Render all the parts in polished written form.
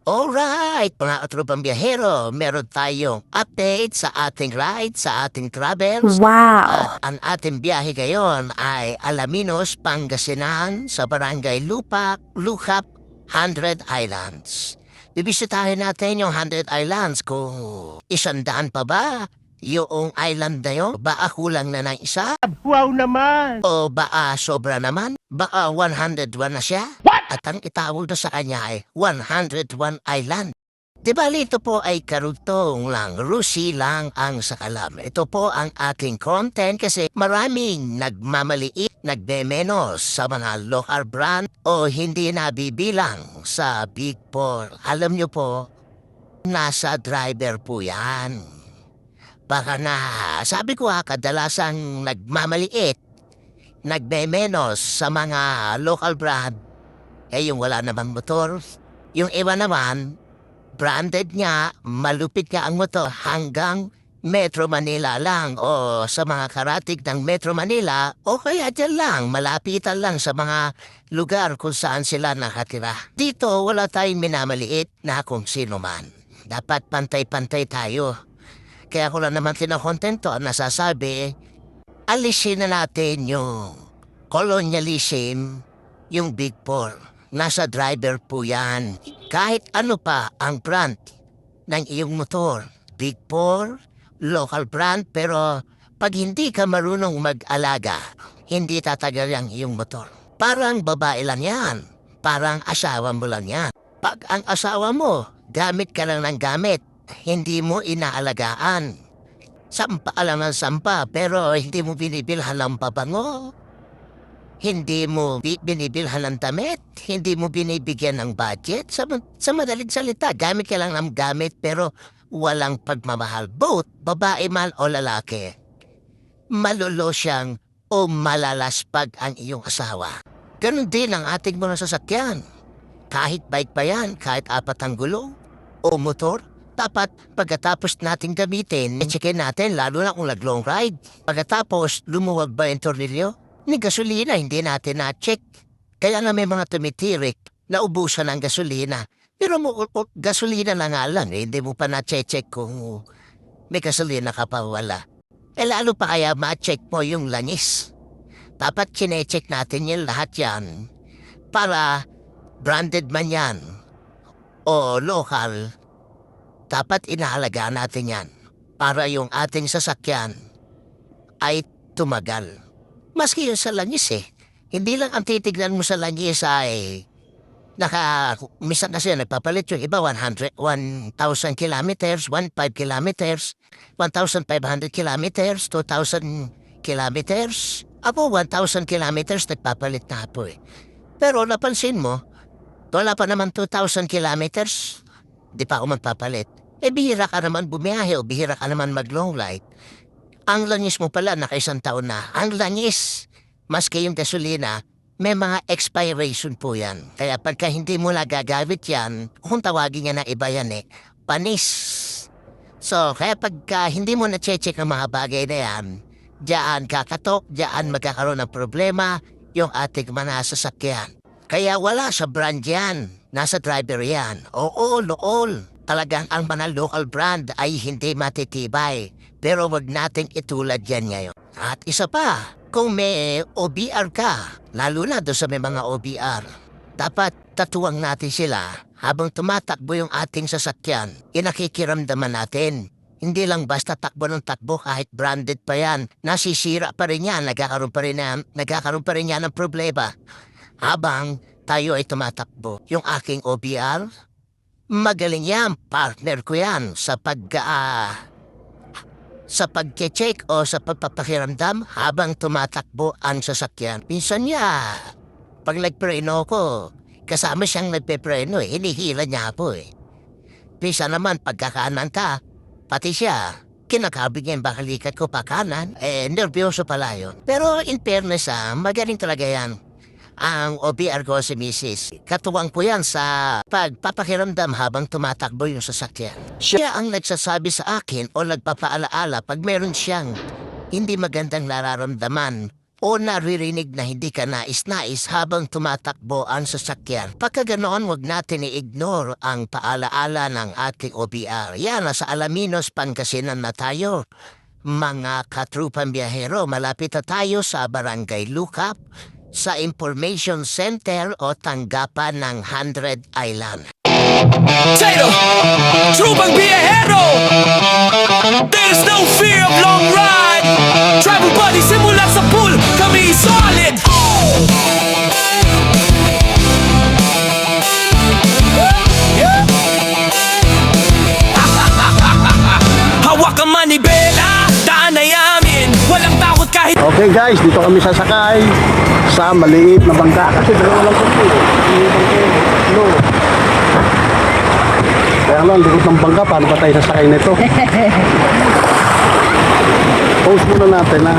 Alright, mga katropang biyahero, meron tayong update sa ating ride, sa ating travels. At Wow! ang ating biyahe ngayon ay Alaminos, Pangasinan sa Barangay Lukap, 100 Islands. Bibisitahin natin yung 100 Islands kung 100 pa ba yung island na yun. Baka kulang na ng isa? Wow naman! O baka sobra naman? Baka 101 na siya? At ang itawag na sa kanya ay 101 Island. Di ba ito po ay karugtong lang, rusi lang ang sakalam. Ito po ang aking content kasi maraming nagmamaliit, nagmemenos sa mga local brand o hindi nabibilang sa Big Four. Alam nyo po, nasa driver po yan. Baka na, sabi ko kadalasang nagmamaliit, nagmemenos sa mga local brand. Yung wala namang motor. Yung iba naman, branded nga, malupit ka ang motor hanggang Metro Manila lang o sa mga karatig ng Metro Manila o kaya dyan lang, malapitan lang sa mga lugar kung saan sila nakatira. Dito wala tayong minamaliit na kung sino man. Dapat pantay-pantay tayo. Kaya ko lang naman kinakontento ang nasasabi, alisin na natin yung colonialism, yung Big Four. Nasa driver po yan. Kahit ano pa ang brand ng iyong motor. Big Four, local brand, pero pag hindi ka marunong mag-alaga, hindi tatagal ang iyong motor. Parang babae lang yan. Parang asawa mo lang yan. Pag ang asawa mo, gamit ka lang ng gamit, hindi mo inaalagaan. Sampa lang ng sampa, pero hindi mo binibilhan ng pabango. Hindi mo binibilhan ng damit. Hindi mo binibigyan ng budget. Sa madaling salita, gamit ka lang ng gamit, pero walang pagmamahal. Both, babae man o lalaki. Malulo siyang o malalaspag ang iyong asawa. Ganon din ang ating mga sasakyan. Kahit bike pa yan, kahit apat ang gulong o motor, dapat pagkatapos nating gamitin, i-checkin natin lalo na kung nag-long ride. Pagkatapos, lumuwag ba yung tornilyo? Ni gasolina, hindi natin na-check. Kaya na may mga tumitirik na ubusan ng gasolina. Pero gasolina na nga lang, hindi mo pa na-check kung may gasolina ka pa wala. Lalo pa kaya ma-check mo yung langis. Dapat kine-check natin yung lahat yan para branded man yan o local. Dapat inaalagaan natin yan para yung ating sasakyan ay tumagal. Maski yung sa langis hindi lang ang titignan mo sa langis ay minsan kasi nagpapalit yung iba 1,000 kilometers, 1,500 kilometers, 1,500 kilometers, 2,000 kilometers. Ako 1,000 kilometers nagpapalit na po Pero napansin mo, wala pa naman 2,000 kilometers, di pa ako magpapalit. Bihira ka naman bumiyahe o bihira ka naman mag-long ride. Ang langis mo pala naka-1 taon na. Ang langis, maski yung gasolina, may mga expiration po yan. Kaya pagka hindi mo nagagamit yan, kung tawagin niya na iba yan panis. So, kaya pagka hindi mo na-check ang mga bagay na yan, diyan kakatok, diyan magkakaroon ng problema yung ating mga sasakyan. Kaya wala sa brand yan. Nasa driver yan. Oo, lool. Talagang ang mga local brand ay hindi matitibay. Pero wag nating itulad yan ngayon. At isa pa, kung may OBR ka, lalo na doon sa may mga OBR, dapat tatuwang natin sila habang tumatakbo yung ating sasakyan. Inakikiramdaman natin. Hindi lang basta takbo ng takbo kahit branded pa yan. Nasisira pa rin yan, nagkakaroon pa rin yan ng problema. Habang tayo ay tumatakbo. Yung aking OBR, magaling yan, partner ko yan sa pagche-check o sa pagpapakiramdam habang tumatakbo ang sasakyan. Minsan niya, pag nagpreno ko, kasama siyang nagpepreno hinihila niya po Minsan naman pagkakanan ka, pati siya, kinakabigyan bakalikat ko pa kanan, nervyoso pala yun. Pero in fairness magaling talaga yan. Ang OBR ko si Mrs. Katuwang po yan sa pagpapakiramdam habang tumatakbo yung sasakyan. Siya ang nagsasabi sa akin o nagpapaalaala pag meron siyang hindi magandang nararamdaman o naririnig na hindi ka nais-nais habang tumatakbo ang sasakyan. Pagka ganoon, huwag natin i-ignore ang paalaala ng ating OBR. Yan, nasa Alaminos, Pangasinan na tayo. Mga katrupang biyahero, malapit na tayo sa Barangay Lukap, sa Information Center o tanggapan ng 100 Island. Tato, trupang biyahero. There's no fear of long ride. Travel buddy, simula sa pool, kami solid. Hawak ang manibela, daan na yamin. Walang takot kahit. Okay guys, dito kami sasakay sa maliit na bangka kasi dalawa lang kami. No. Kaya lang, likod ng bangka, paano ba tayo sasakay nito? Pause muna natin ha.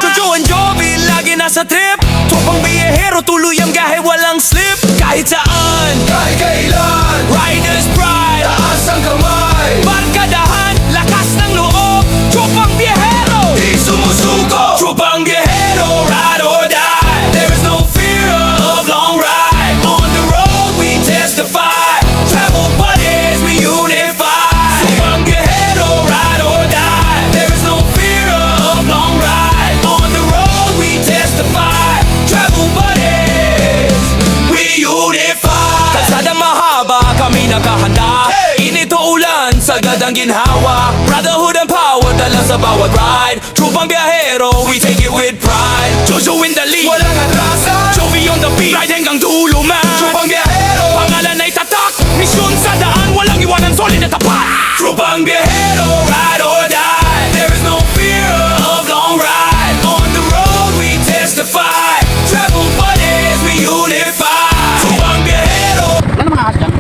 Jojo and Jovi, lagi nasa trip. Tropang biyahero, tuloy ang gahe, walang slip. Kahit saan, kahit kailan. Riders pride, taas ang kamay. Barkadahan, lakas ng loob. Tropang biyahero, di sumusuko. Tropang biyahero, ride or die. There is no fear of long ride. On the road we testify. Travel buddies, we unify. Tropang biyahero, ride or die. There is no fear of long ride. On the road we testify. Travel buddies, we unify. Kalsada mahaba, kami nakahanda. Init o ulan, sagad ang ginhawa. Brotherhood and power, dala sa bawat ride. Trupang biyahero, we take it with pride. Jojo in the lead, walang atrasan. Jovi on the beat, ride hanggang dulo man. Trupang biyahero, pangalan ay tatak. Misyon sa daan, walang iwanan, solid na tapat. Trupang biyahero, ride or die. There is no fear of long ride. On the road we testify. Travel buddies, we unify. Trupang biyahero. Wala namang ahas dyan.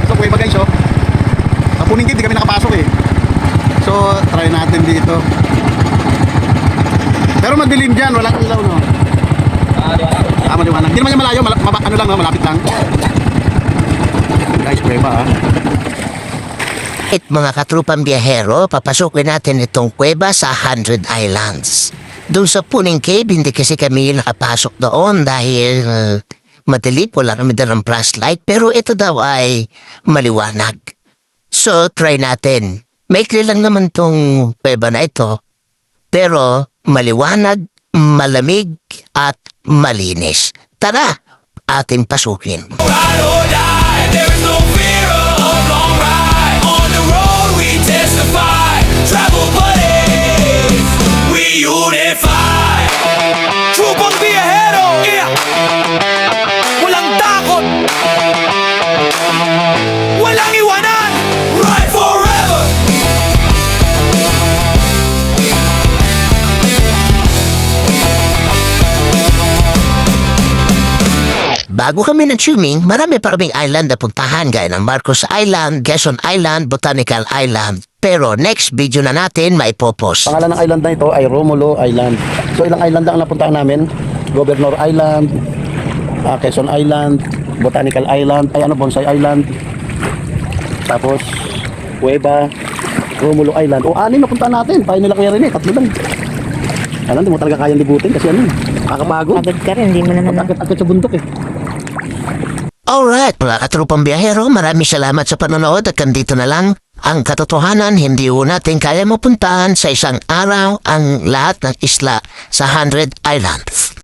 So, kuya ba guys, oh? Sa Puningkit, di kami nakapasok eh. So, try natin dito. Pero madilim dyan, walang ilaw, no? Maliwanag. Hindi naman yung malayo, ano lang, no? Malapit lang. Guys, kuya ba, ha? Mga katrupang biyahero, papasukin natin itong kuweba sa 100 Islands. Doon sa Puning Cave, hindi kasi kami nakapasok doon dahil madilim, wala kami dalang flashlight, pero ito daw ay maliwanag. So, try natin. Maikli lang naman tong kuweba na ito, pero maliwanag, malamig, at malinis. Tara, ating pasukin. Ride or die, there is no fear of long ride. On the road we testify. Travel buddies, we unify. Trupang biyahero, yeah. Walang takot, walang iwanan. Ride forever. Bago kami nag-swimming, marami pa kaming island na puntahan gaya ng Marcos Island, Quezon Island, Botanical Island. Pero next video na natin maipopost. Pangalan ng island na ito ay Romulo Island. So, ilang island lang ang napuntahan namin. Governor Island, Quezon Island, Botanical Island, Bonsai Island. Tapos, Cueva, Romulo Island. O, 6 na puntahan natin. Tayo nila kuya rin eh, 3 lang. Alam, di mo talaga kayang libutin kasi kakabago. Pagod ka rin, hindi mo naman Agad sa bundok eh. Alright, mga katrupang biyahero, maraming salamat sa panonood at kandito na lang. Ang katotohanan, hindi ho natin kaya mapuntahan sa isang araw ang lahat ng isla sa 100 Islands.